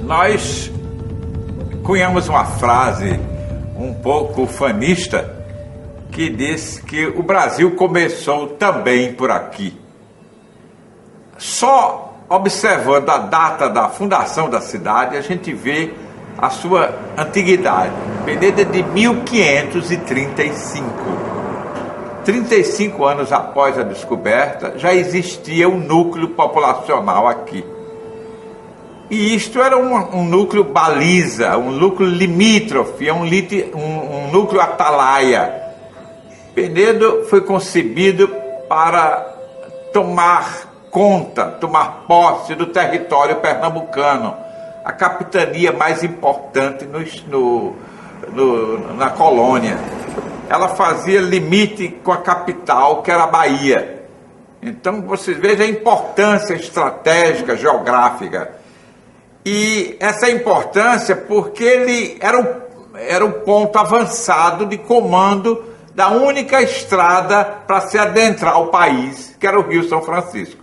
Nós cunhamos uma frase um pouco fanista que diz que o Brasil começou também por aqui. Só observando a data da fundação da cidade, a gente vê a sua antiguidade. Penedo é de 1535. 35 anos após a descoberta, já existia um núcleo populacional aqui. E isto era um núcleo baliza, um núcleo limítrofe, um núcleo atalaia. Penedo foi concebido para tomar posse do território pernambucano, a capitania mais importante na colônia. Ela fazia limite com a capital, que era a Bahia. Então, vocês vejam a importância estratégica, geográfica. E essa importância porque ele era o ponto avançado de comando da única estrada para se adentrar o país, que era o Rio São Francisco.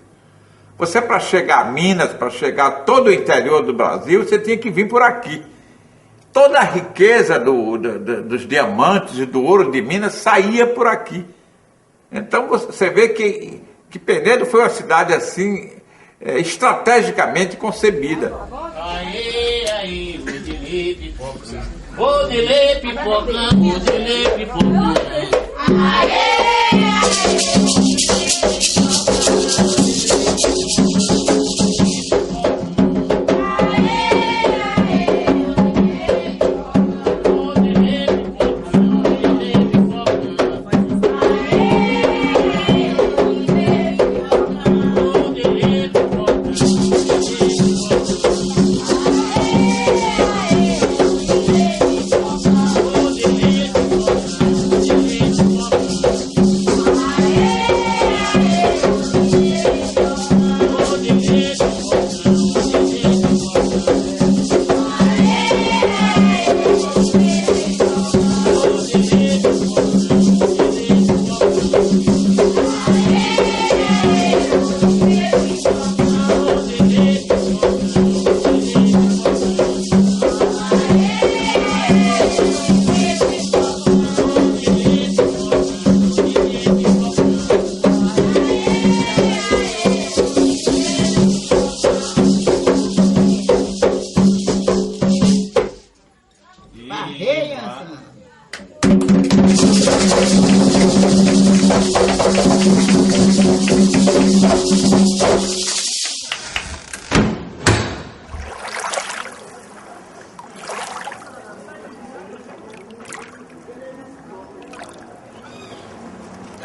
Você, para chegar a Minas, para chegar a todo o interior do Brasil, você tinha que vir por aqui. Toda a riqueza dos diamantes e do ouro de Minas saía por aqui. Então você vê que Penedo foi uma cidade assim, estrategicamente concebida. Aí, vou de ler pipoca, vou de ler pipoca.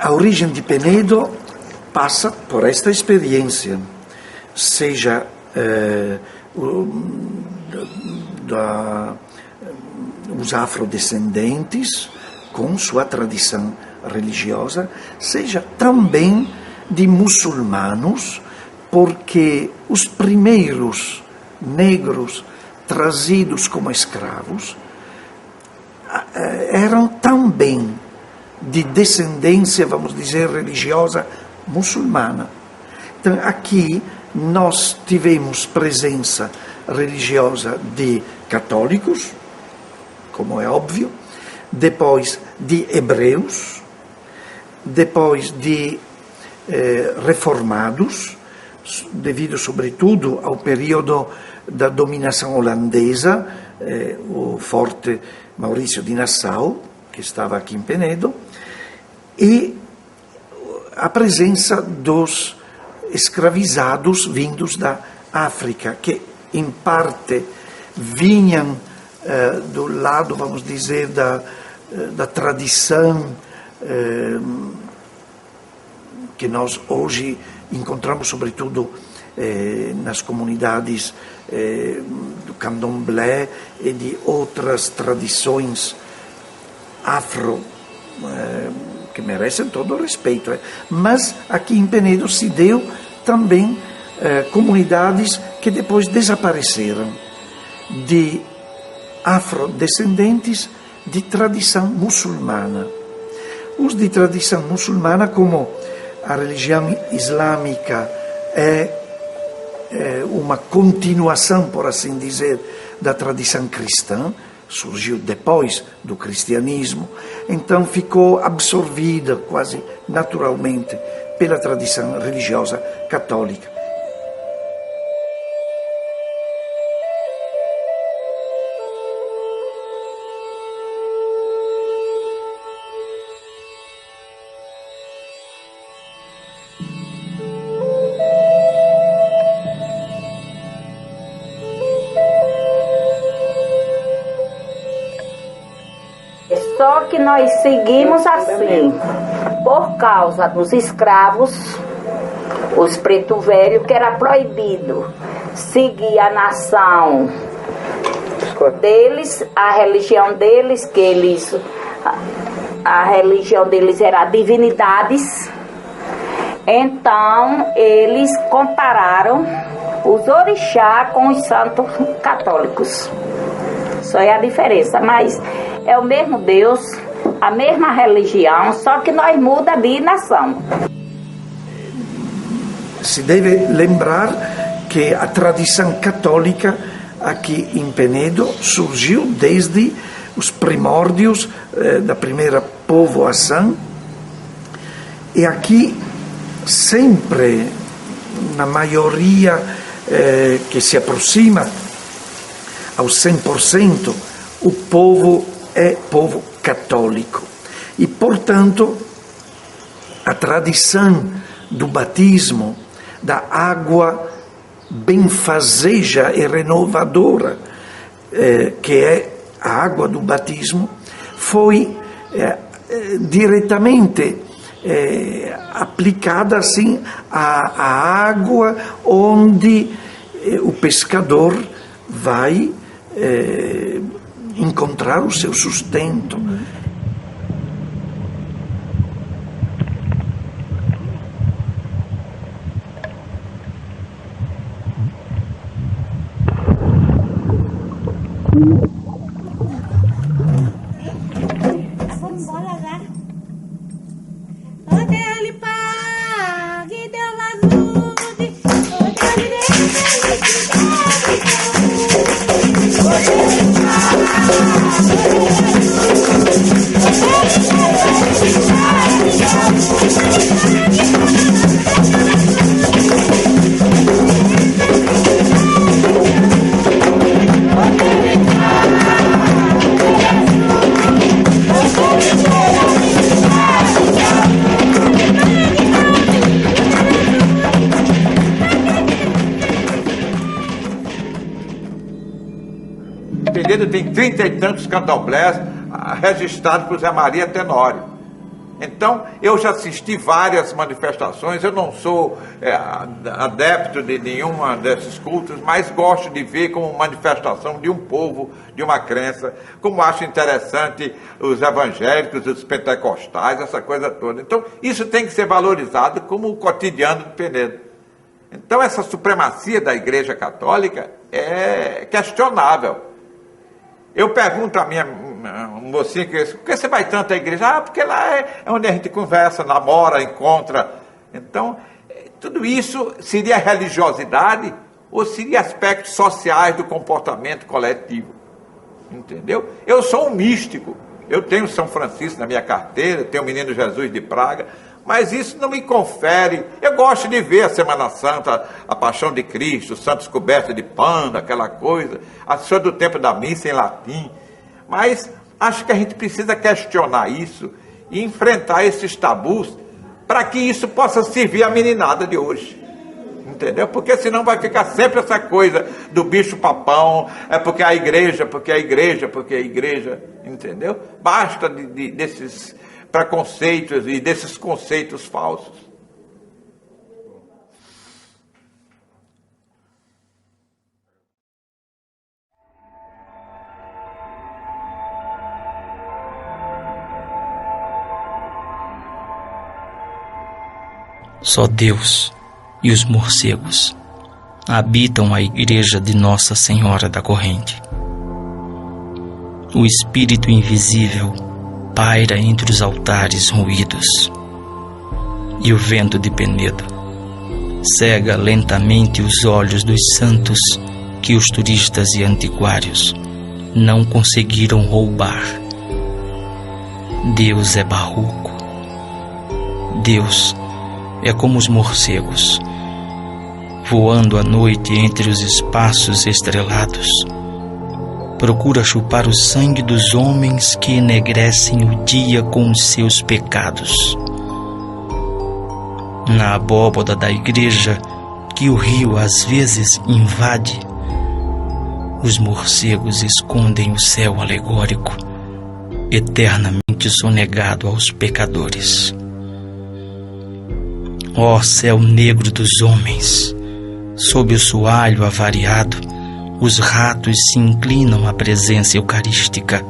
A origem de Penedo passa por esta experiência, seja os afrodescendentes com sua tradição religiosa, seja também de muçulmanos, porque os primeiros negros trazidos como escravos eram também de descendência, vamos dizer, religiosa muçulmana. Então, aqui nós tivemos presença religiosa de católicos, como é óbvio, depois de hebreus, depois de reformados, devido sobretudo ao período da dominação holandesa, o forte Maurício de Nassau, que estava aqui em Penedo, e a presença dos escravizados vindos da África, que em parte vinham do lado, vamos dizer, da tradição que nós hoje encontramos sobretudo nas comunidades do candomblé e de outras tradições afro, que merecem todo o respeito. Mas aqui em Penedo se deu também comunidades que depois desapareceram, de afrodescendentes de tradição muçulmana. Os de tradição muçulmana, como a religião islâmica é uma continuação, por assim dizer, da tradição cristã, surgiu depois do cristianismo, então ficou absorvida quase naturalmente pela tradição religiosa católica. Só que nós seguimos assim, por causa dos escravos, os preto velho, que era proibido seguir a nação deles, a religião deles, a religião deles era divindades. Então eles compararam os orixás com os santos católicos. Só é a diferença, mas é o mesmo Deus, a mesma religião, só que nós muda de nação. Se deve lembrar que a tradição católica aqui em Penedo surgiu desde os primórdios da primeira povoação, e aqui sempre, na maioria que se aproxima aos 100%, o povo é povo católico. E, portanto, a tradição do batismo, da água benfazeja e renovadora, que é a água do batismo, foi diretamente aplicada assim à água onde o pescador vai encontrar o seu sustento. Vamos embora lá. Onde ele pague, Deus ajude. Onde ele Penedo tem 30 e tantos candomblés registrados por Zé Maria Tenório. Então, eu já assisti várias manifestações, eu não sou adepto de nenhuma desses cultos, mas gosto de ver como manifestação de um povo, de uma crença, como acho interessante os evangélicos, os pentecostais, essa coisa toda. Então, isso tem que ser valorizado como o cotidiano de Penedo. Então, essa supremacia da Igreja Católica é questionável. Eu pergunto à minha mocinha, por que você vai tanto à igreja? Ah, porque lá é onde a gente conversa, namora, encontra. Então, tudo isso seria religiosidade ou seria aspectos sociais do comportamento coletivo? Entendeu? Eu sou um místico. Eu tenho São Francisco na minha carteira, tenho o Menino Jesus de Praga, mas isso não me confere. Eu gosto de ver a Semana Santa, a Paixão de Cristo, os santos cobertos de pano, aquela coisa, a história do tempo da missa em latim. Mas acho que a gente precisa questionar isso e enfrentar esses tabus para que isso possa servir à meninada de hoje. Entendeu? Porque senão vai ficar sempre essa coisa do bicho papão, é porque a igreja, porque a igreja, porque a igreja, entendeu? Basta desses preconceitos e desses conceitos falsos. Só Deus e os morcegos habitam a igreja de Nossa Senhora da Corrente. O espírito invisível paira entre os altares ruídos, e o vento de Penedo cega lentamente os olhos dos santos que os turistas e antiquários não conseguiram roubar. Deus é barroco. Deus é como os morcegos, voando à noite entre os espaços estrelados. Procura chupar o sangue dos homens que enegrecem o dia com os seus pecados. Na abóbada da igreja que o rio às vezes invade, os morcegos escondem o céu alegórico, eternamente sonegado aos pecadores. Ó céu negro dos homens, sob o soalho avariado, os ratos se inclinam à presença eucarística.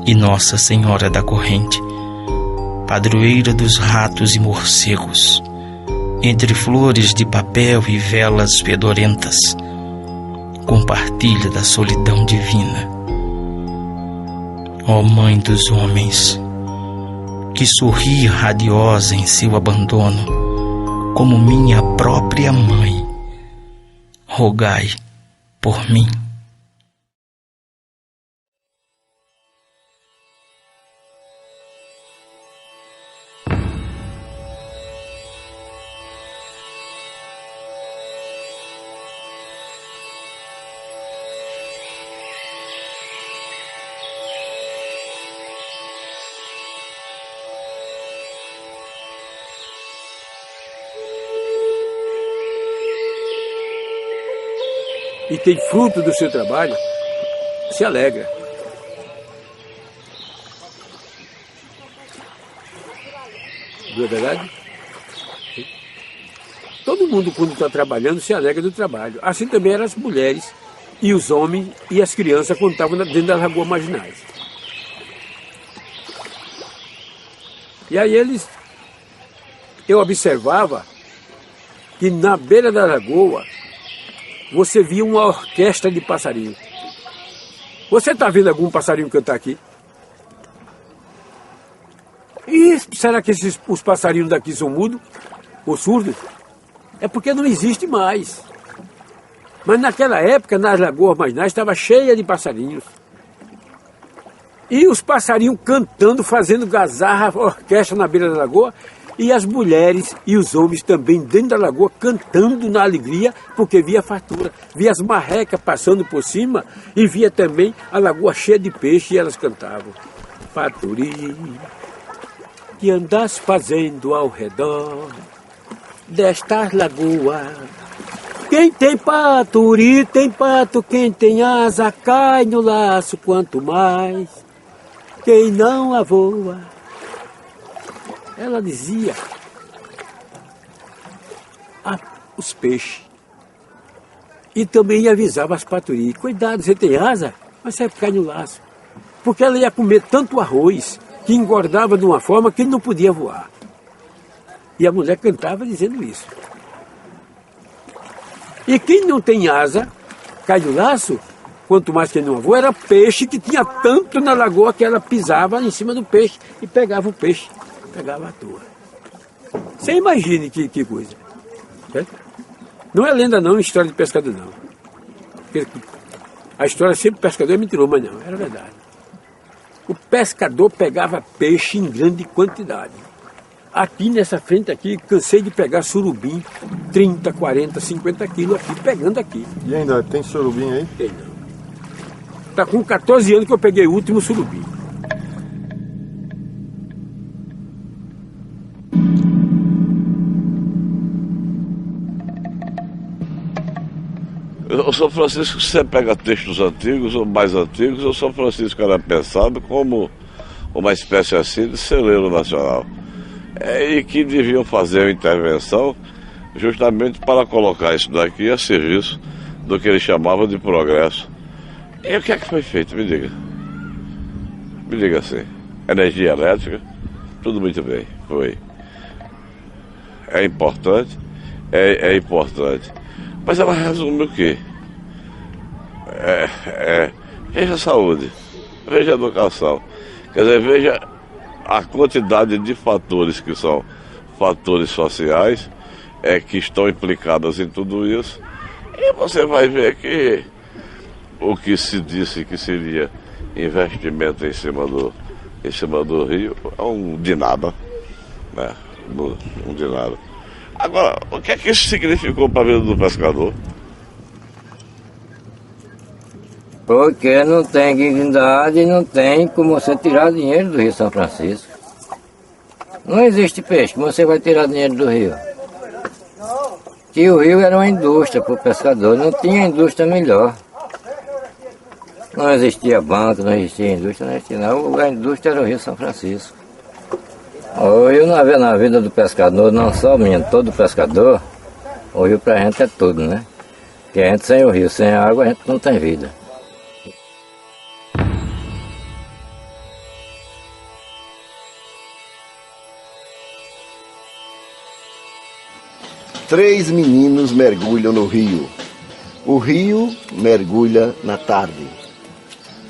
E Nossa Senhora da Corrente, padroeira dos ratos e morcegos, entre flores de papel e velas fedorentas, compartilha da solidão divina. Ó Mãe dos homens, que sorri radiosa em seu abandono, como minha própria mãe, rogai por mim. E tem fruto do seu trabalho, se alegra. Não é verdade? Todo mundo, quando está trabalhando, se alegra do trabalho. Assim também eram as mulheres e os homens e as crianças quando estavam dentro das lagoas marginais. E aí eu observava que na beira da lagoa você via uma orquestra de passarinhos. Você está vendo algum passarinho cantar aqui? E será que os passarinhos daqui são mudos ou surdos? É porque não existe mais. Mas naquela época, nas lagoas marginais, estava cheia de passarinhos. E os passarinhos cantando, fazendo gazarra, orquestra na beira da lagoa. E as mulheres e os homens também dentro da lagoa cantando na alegria, porque via fartura. Via as marrecas passando por cima e via também a lagoa cheia de peixe e elas cantavam. Faturi, que andas fazendo ao redor destas lagoas. Quem tem paturi, tem pato, quem tem asa cai no laço, quanto mais quem não a voa. Ela dizia os peixes. E também avisava as paturi: cuidado, você tem asa, mas você cai no laço. Porque ela ia comer tanto arroz que engordava de uma forma que ele não podia voar. E a mulher cantava dizendo isso. E quem não tem asa, cai no laço, quanto mais quem não voa, era peixe que tinha tanto na lagoa que ela pisava em cima do peixe e pegava o peixe. Pegava à toa. Você imagine que coisa. Certo? Não é lenda não, história de pescador não. Porque a história sempre pescador é mentiroso, mas não, era verdade. O pescador pegava peixe em grande quantidade. Aqui nessa frente aqui, cansei de pegar surubim, 30, 40, 50 quilos aqui, pegando aqui. E ainda tem surubim aí? Tem não. Tá com 14 anos que eu peguei o último surubim. O São Francisco, se você pega textos antigos ou mais antigos, o São Francisco era pensado como uma espécie assim de celeiro nacional. E que deviam fazer uma intervenção justamente para colocar isso daqui a serviço do que ele chamava de progresso. E o que é que foi feito? Me diga. Me diga assim. Energia elétrica, tudo muito bem, foi. É importante, é importante. Mas ela resume o quê? Veja a saúde, veja a educação. Quer dizer, veja a quantidade de fatores que são fatores sociais que estão implicadas em tudo isso. E você vai ver que o que se disse que seria investimento em cima do rio é um de nada, né? Um de nada. Agora, o que é que isso significou para a vida do pescador? Porque não tem dignidade, não tem como você tirar dinheiro do Rio São Francisco. Não existe peixe, como você vai tirar dinheiro do rio? Que o rio era uma indústria para o pescador, não tinha indústria melhor. Não existia banco, não existia indústria, não existia nada. A indústria era o Rio São Francisco. O rio na vida do pescador, não só minha, todo pescador, o rio pra gente é tudo, né? Porque a gente sem o rio, sem a água, a gente não tem vida. Três meninos mergulham no rio. O rio mergulha na tarde.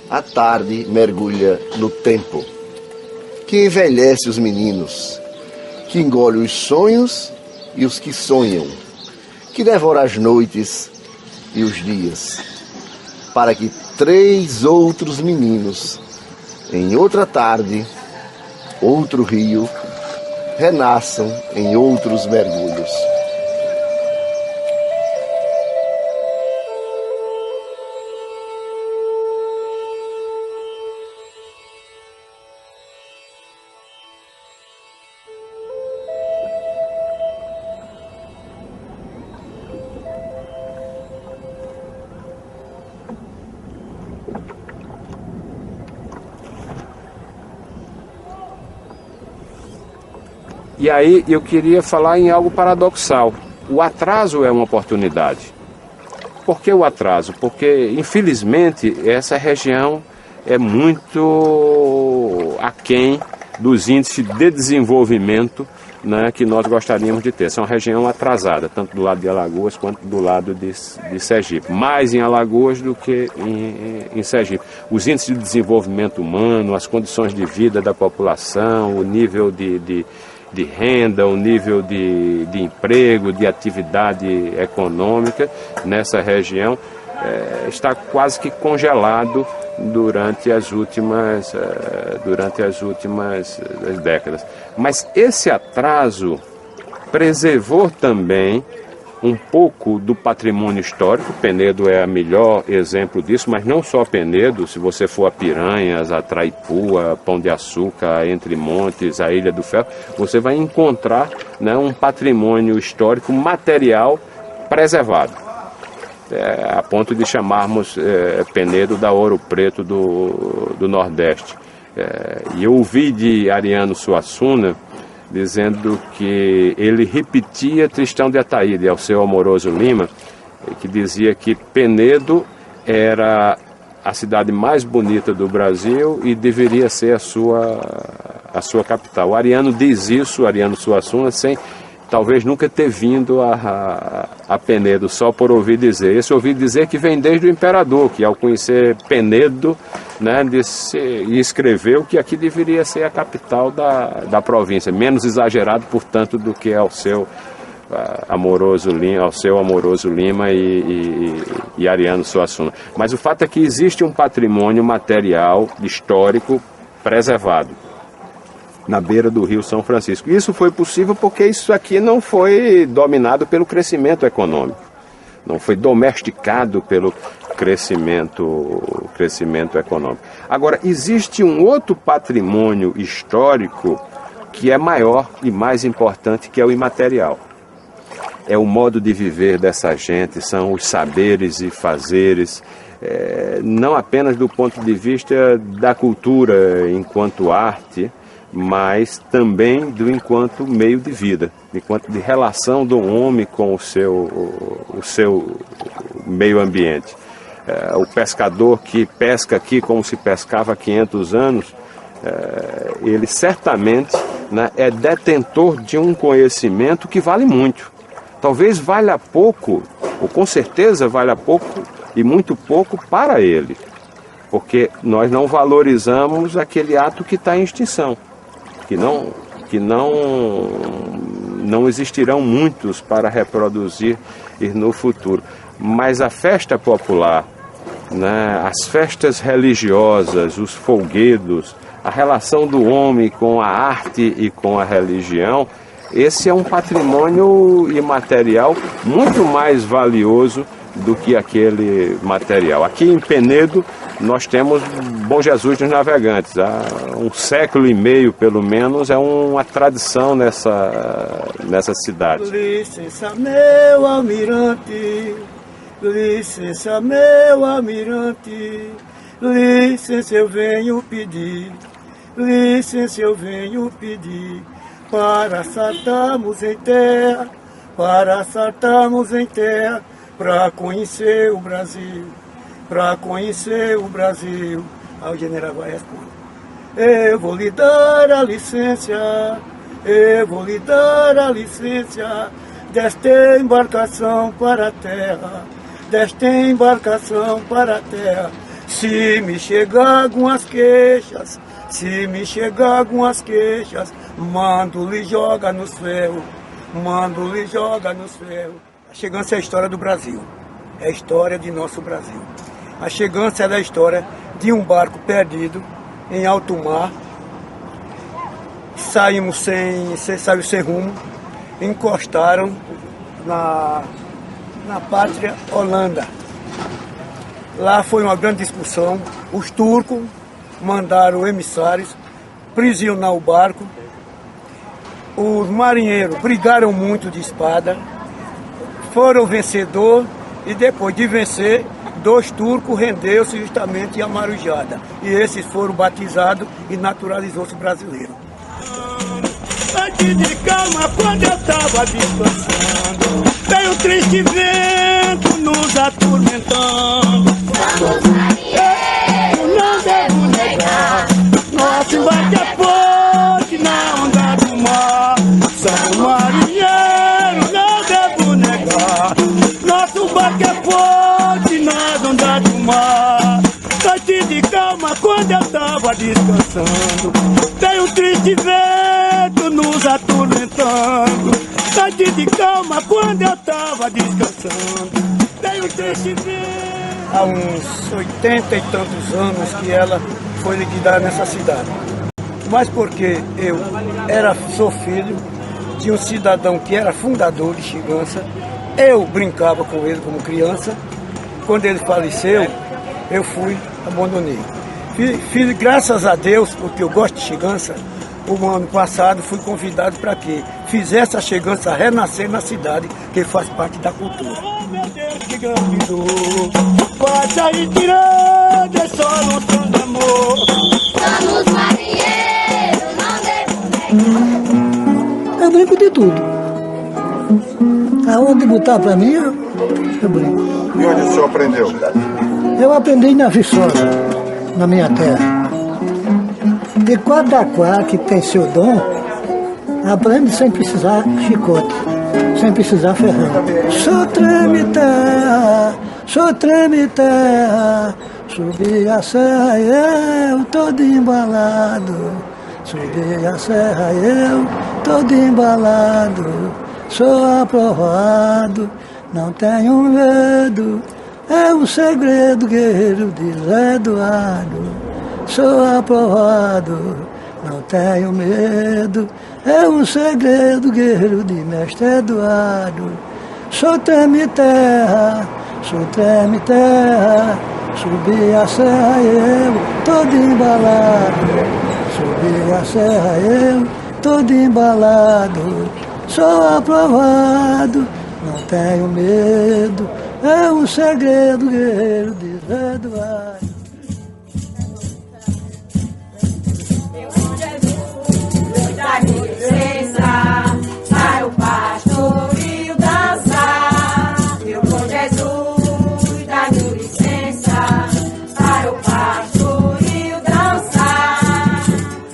A tarde mergulha no tempo, que envelhece os meninos, que engole os sonhos e os que sonham, que devora as noites e os dias, para que três outros meninos, em outra tarde, outro rio, renasçam em outros mergulhos. E aí eu queria falar em algo paradoxal. O atraso é uma oportunidade. Por que o atraso? Porque, infelizmente, essa região é muito aquém dos índices de desenvolvimento, né, que nós gostaríamos de ter. Essa é uma região atrasada, tanto do lado de Alagoas quanto do lado de Sergipe. Mais em Alagoas do que em Sergipe. Os índices de desenvolvimento humano, as condições de vida da população, o nível de renda, o nível de emprego, de atividade econômica nessa região está quase que congelado durante as últimas décadas. Mas esse atraso preservou também um pouco do patrimônio histórico. Penedo é o melhor exemplo disso, mas não só Penedo. Se você for a Piranhas, a Traipu, a Pão de Açúcar, a Entre Montes, a Ilha do Ferro, você vai encontrar, né, um patrimônio histórico material preservado, a ponto de chamarmos Penedo da Ouro Preto do Nordeste. E eu ouvi de Ariano Suassuna dizendo que ele repetia Tristão de Ataíde ao seu Amoroso Lima, que dizia que Penedo era a cidade mais bonita do Brasil e deveria ser a sua capital. O Ariano diz isso, Ariano Suassuna, sem talvez nunca ter vindo a Penedo, só por ouvir dizer. Esse ouvir dizer que vem desde o imperador, que ao conhecer Penedo, né, e escreveu que aqui deveria ser a capital da província, menos exagerado, portanto, do que ao seu Amoroso Lima e Ariano Suassuna. Mas o fato é que existe um patrimônio material, histórico, preservado na beira do Rio São Francisco. Isso foi possível porque isso aqui não foi dominado pelo crescimento econômico, não foi domesticado pelo crescimento econômico. Agora, existe um outro patrimônio histórico que é maior e mais importante, que é o imaterial. É o modo de viver dessa gente, são os saberes e fazeres, não apenas do ponto de vista da cultura enquanto arte, mas também enquanto meio de vida, enquanto de relação do homem com o seu meio ambiente. O pescador que pesca aqui como se pescava há 500 anos, ele certamente, né, é detentor de um conhecimento que vale muito. Talvez valha pouco, ou com certeza valha pouco e muito pouco para ele, porque nós não valorizamos aquele ato que está em extinção, que não não existirão muitos para reproduzir no futuro. Mas a festa popular, né, as festas religiosas, os folguedos, a relação do homem com a arte e com a religião, esse é um patrimônio imaterial muito mais valioso do que aquele material. Aqui em Penedo nós temos Bom Jesus dos Navegantes. Há 1,5 século, pelo menos, é uma tradição nessa cidade. Licença, meu almirante, licença, meu almirante, licença, eu venho pedir, licença, eu venho pedir, para saltarmos em terra, para saltarmos em terra, para conhecer o Brasil, para conhecer o Brasil. Aí o general vai responder: eu vou lhe dar a licença, eu vou lhe dar a licença, desta embarcação para a terra, desta embarcação para a terra. Se me chegar algumas queixas, se me chegar algumas queixas, mando-lhe joga nos ferros, mando-lhe joga nos ferros. A chegança é a história do Brasil, é a história de nosso Brasil. A chegança é a história de um barco perdido em alto mar. Saiu sem rumo, encostaram na pátria Holanda. Lá foi uma grande discussão. Os turcos mandaram emissários prisionar o barco. Os marinheiros brigaram muito de espada, foram vencedor e depois de vencer, 2 turcos rendeu-se justamente em Amarujada. E esses foram batizados e naturalizou-se brasileiro. Antes de calma, quando eu tava descansando, veio um triste vento nos atormentando. Vamos, marinheiro, não devo negar, nosso barco é forte na onda do mar. Somos marinheiro, não devo negar, nosso barco é forte na onda do mar. Antes de calma, quando eu tava descansando, veio um triste vento nos atormentando. Antes de calma, quando eu tava descansando, veio um triste vento. Há uns 80 e tantos anos que ela foi liquidada nessa cidade. Mas porque sou filho de um cidadão que era fundador de Chigança, eu brincava com ele como criança. Quando ele faleceu, eu abandonei. Graças a Deus, porque eu gosto de Chigança, o ano passado fui convidado para que fizesse a Chigança renascer na cidade, que faz parte da cultura. Oh, meu Deus, que grande dor, pode aí tirando, é só lutando amor. Somos marinheiros, não devo negar. Eu brinco de tudo. Aonde botar para mim, eu brinco. E onde o senhor aprendeu? Eu aprendi na Viçosa, na minha terra. E cada que tem seu dom, aprende sem precisar chicote, sem precisar ferrão. Só treme terra, subi a serra e eu todo embalado. Subi a serra e eu todo embalado. Sou aprovado, não tenho medo, é um segredo guerreiro de Zé Eduardo. Sou aprovado, não tenho medo, é um segredo guerreiro de Mestre Eduardo. Sou treme terra, subi a serra eu todo embalado. Subi a serra eu todo embalado. Sou aprovado, não tenho medo, é um segredo guerreiro de Zé Eduardo. Dá-me licença para o pastoril dançar. Meu bom Jesus, dá-me licença para o pastoril dançar.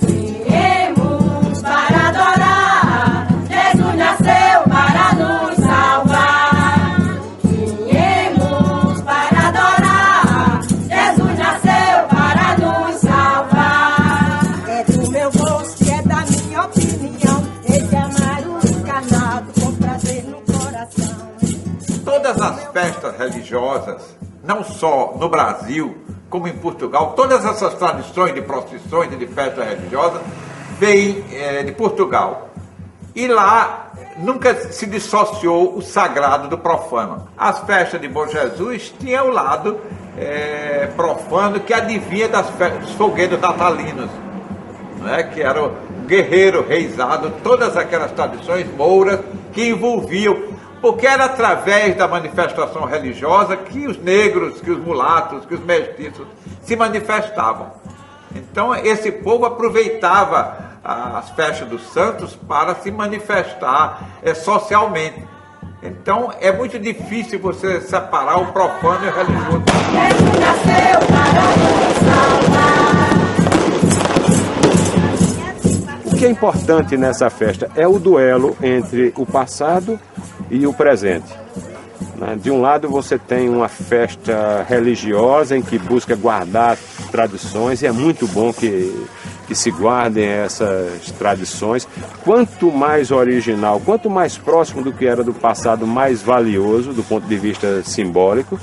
Viemos para adorar, Jesus nasceu para nos salvar. Viemos para adorar, Jesus festas religiosas, não só no Brasil, como em Portugal, todas essas tradições de procissões e de festas religiosas vêm de Portugal. E lá nunca se dissociou o sagrado do profano. As festas de Bom Jesus tinham o lado profano que adivinha dos folguedos natalinos, né? Que era o guerreiro reizado, todas aquelas tradições mouras que envolviam, porque era através da manifestação religiosa que os negros, que os mulatos, que os mestiços se manifestavam. Então esse povo aproveitava as festas dos santos para se manifestar socialmente. Então é muito difícil você separar o profano e o religioso. O que é importante nessa festa é o duelo entre o passado e o presente. De um lado você tem uma festa religiosa em que busca guardar tradições, e é muito bom que se guardem essas tradições. Quanto mais original, quanto mais próximo do que era do passado, mais valioso do ponto de vista simbólico.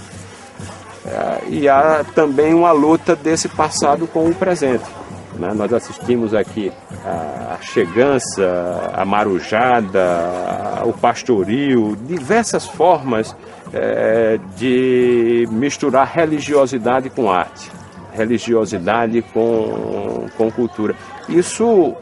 E há também uma luta desse passado com o presente. Nós assistimos aqui a chegança, a marujada, o pastoril, diversas formas de misturar religiosidade com arte, religiosidade com cultura. Isso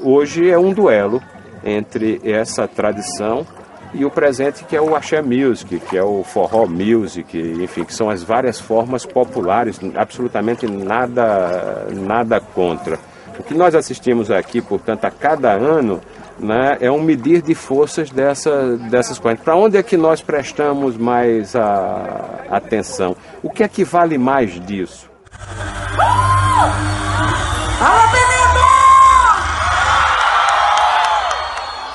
hoje é um duelo entre essa tradição e o presente, que é o axé music, que é o forró music, enfim, que são as várias formas populares, absolutamente nada contra. O que nós assistimos aqui, portanto, a cada ano, né, é um medir de forças dessas coisas. Para onde é que nós prestamos mais atenção? O que é que vale mais disso?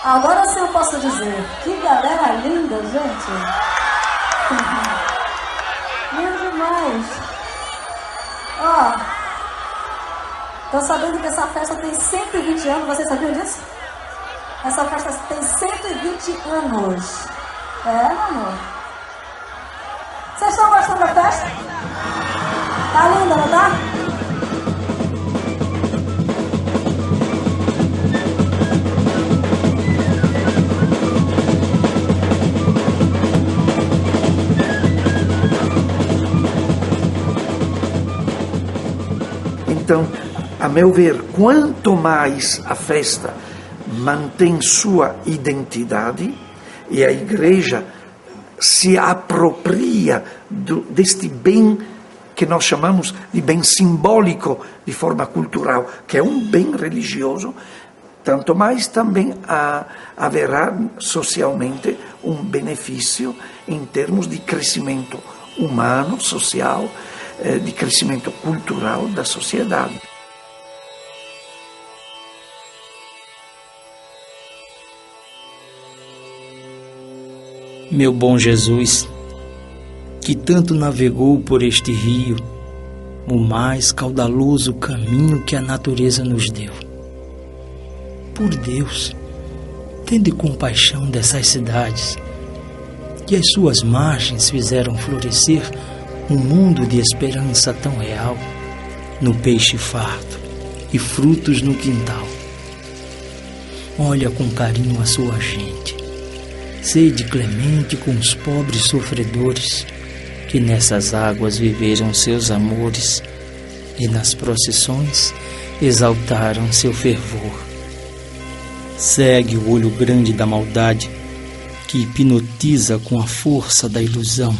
Agora sim eu posso dizer, que galera linda, gente. Lindo demais. Ó, tô sabendo que essa festa tem 120 anos, vocês sabiam disso? Essa festa tem 120 anos. Meu amor? Vocês estão gostando da festa? Tá linda, não tá? Então, a meu ver, quanto mais a festa mantém sua identidade e a igreja se apropria deste bem que nós chamamos de bem simbólico de forma cultural, que é um bem religioso, tanto mais também haverá socialmente um benefício em termos de crescimento humano, social, de crescimento cultural da sociedade. Meu bom Jesus, que tanto navegou por este rio, o mais caudaloso caminho que a natureza nos deu. Por Deus, tende compaixão dessas cidades, que as suas margens fizeram florescer um mundo de esperança tão real, no peixe farto e frutos no quintal. Olha com carinho a sua gente, sede clemente com os pobres sofredores, que nessas águas viveram seus amores e nas procissões exaltaram seu fervor. Segue o olho grande da maldade, que hipnotiza com a força da ilusão,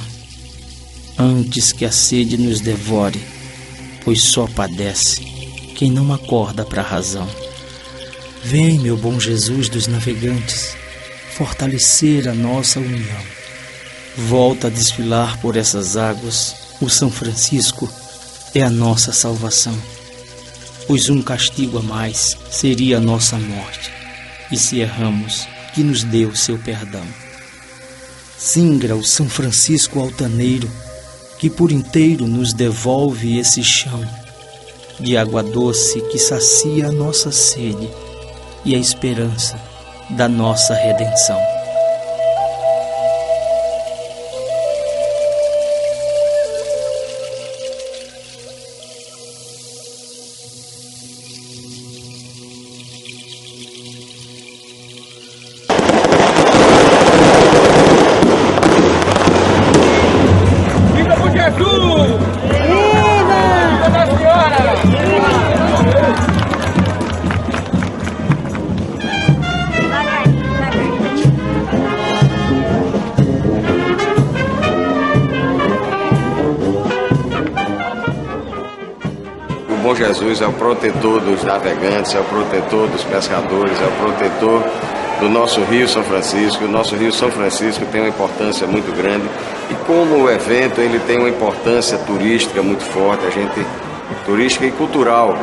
antes que a sede nos devore, pois só padece quem não acorda para a razão. Vem, meu bom Jesus dos navegantes, fortalecer a nossa união. Volta a desfilar por essas águas, o São Francisco é a nossa salvação, pois um castigo a mais seria a nossa morte, e se erramos, que nos dê o seu perdão. Singra o São Francisco altaneiro, que por inteiro nos devolve esse chão de água doce que sacia a nossa sede e a esperança da nossa redenção. Jesus é o protetor dos navegantes, é o protetor dos pescadores, é o protetor do nosso Rio São Francisco. O nosso Rio São Francisco tem uma importância muito grande e como o evento ele tem uma importância turística muito forte, turística e cultural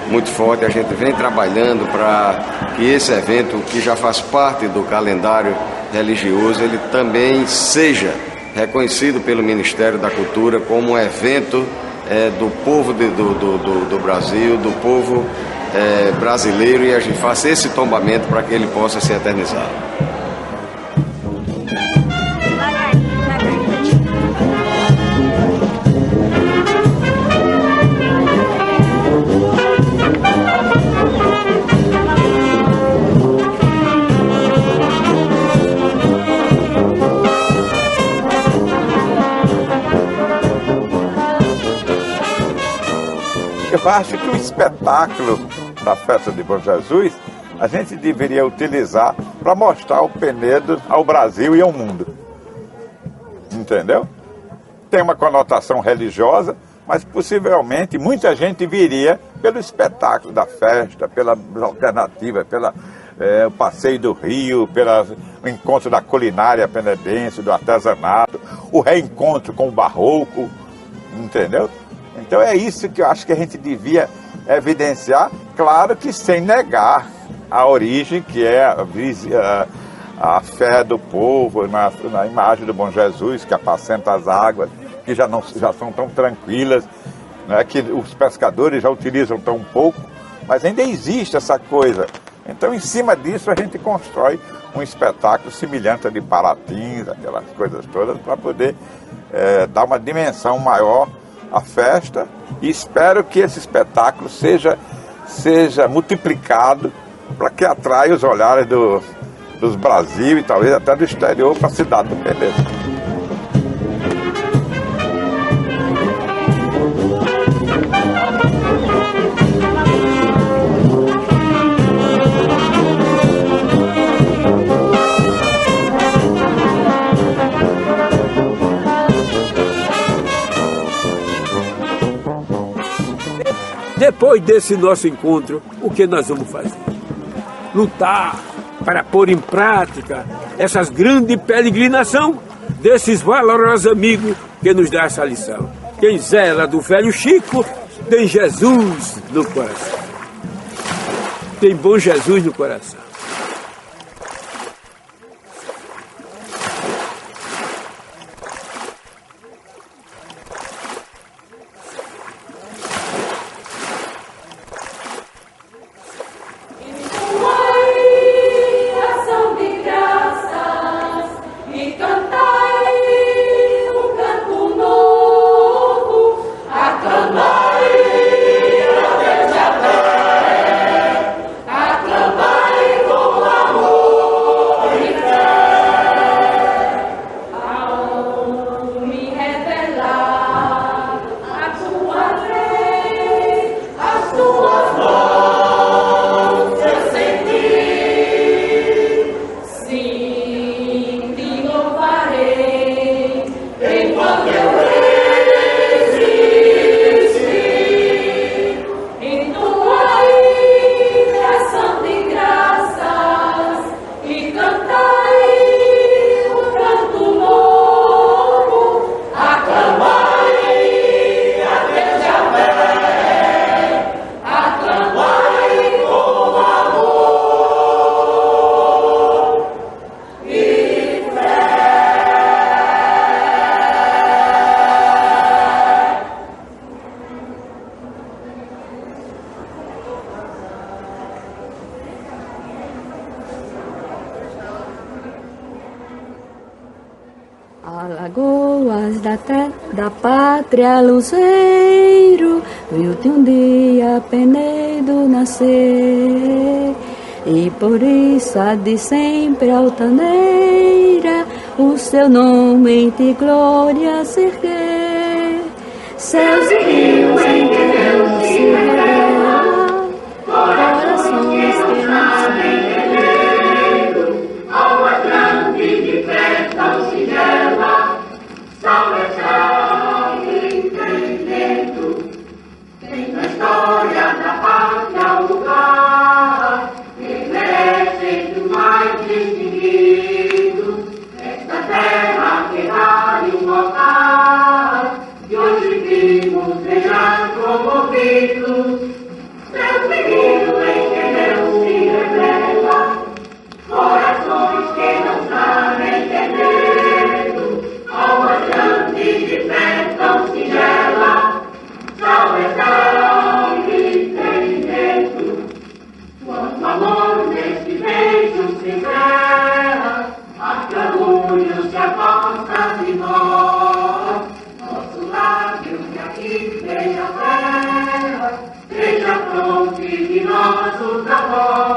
muito forte, a gente vem trabalhando para que esse evento, que já faz parte do calendário religioso, ele também seja reconhecido pelo Ministério da Cultura como um evento do povo do Brasil, do povo brasileiro, e a gente faça esse tombamento para que ele possa se eternizar. Eu acho que o espetáculo da festa de Bom Jesus a gente deveria utilizar para mostrar o Penedo ao Brasil e ao mundo. Entendeu? Tem uma conotação religiosa, mas possivelmente muita gente viria pelo espetáculo da festa, pela alternativa, pelo passeio do rio, pelo encontro da culinária penedense, do artesanato, o reencontro com o barroco, entendeu? Então é isso que eu acho que a gente devia evidenciar, claro que sem negar a origem, que é a fé do povo na imagem do Bom Jesus, que apacenta as águas, que já são tão tranquilas, né, que os pescadores já utilizam tão pouco, mas ainda existe essa coisa. Então, em cima disso, a gente constrói um espetáculo semelhante a de Paratins, aquelas coisas todas, para poder dar uma dimensão maior à festa, e espero que esse espetáculo seja multiplicado para que atraia os olhares dos Brasil e talvez até do exterior para a cidade do Penedo. Depois desse nosso encontro, o que nós vamos fazer? Lutar para pôr em prática essas grandes peregrinações desses valorosos amigos que nos dão essa lição. Quem zela do velho Chico tem Jesus no coração. Tem bom Jesus no coração. Alagoas da pátria luzeiro, viu-te um dia Penedo nascer, e por isso há de sempre altaneira o seu nome de glória se erguer. Céus e rios em que Deus se revela, corações que não sabem. Ao Atlântico de festa se gela, salve a chave entendendo, tem na história nosso trabalho.